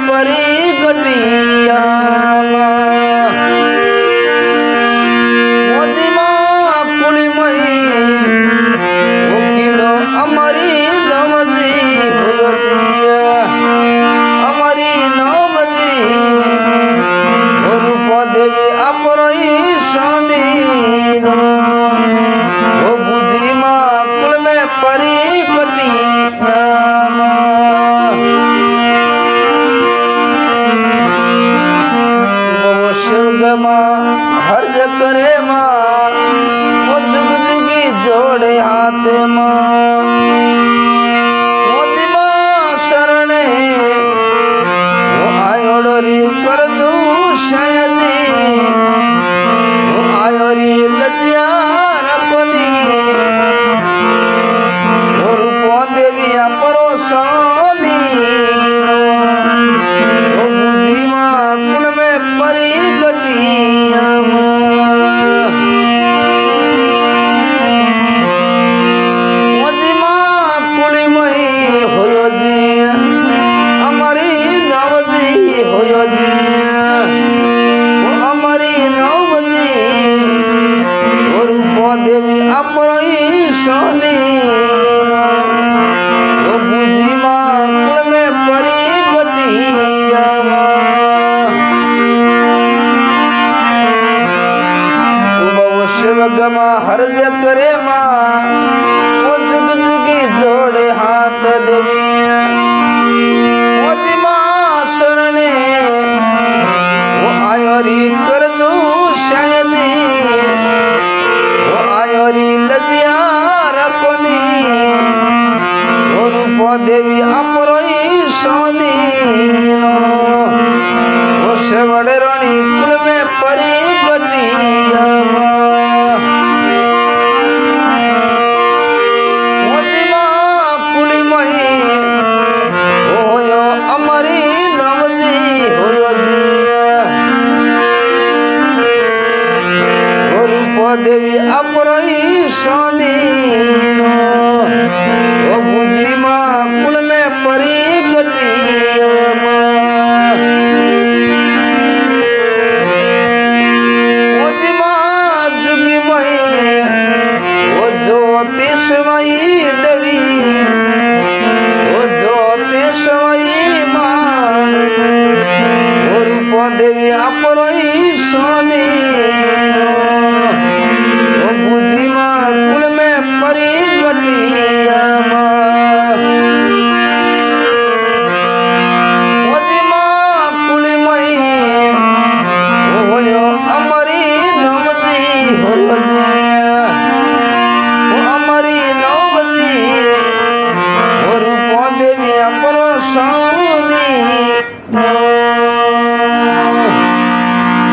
परी गटिया मोदी माँ कुली मई किलो अमरी नमदी अमरी नमदी रूप देवी अपरई संदीन वो बुझी माँ कुल में परी गटिया हर करे माँ वो जुग जुगी जोड़े हाथ माँ मोदी माँ शरणे वो आयोड़ी कर दू शायदी वो आयोड़ी लजिया रखदी वो रूपो देवी परोसानी वो बुझी माँ कुल में परी गटिया मोदी माँ कुली मई होयो जी अमरी नवदी होयो जी वो अमरी नवदी वो रूपो देवी अपरई सोनी वो बुझी माँ कुल में परी गटिया शिवगमा हर करे माँ वो जुग जुगी जोड़े हाथ देवी मोदी माँ शरणे वो आयोरी कर दू शायदी वो आयोरी लजिया रखनी वो रूपो देवी अपरई सोनी वो शेवड़े रानी कुल में परी गटिया देवी अपरई सोनी वो बुझी माँ कुल में परी गटिया मोदी माँ जुगी मई वो ज्योतिषमयी देवी वो ज्योतिषमयी माँ वो रूप देवी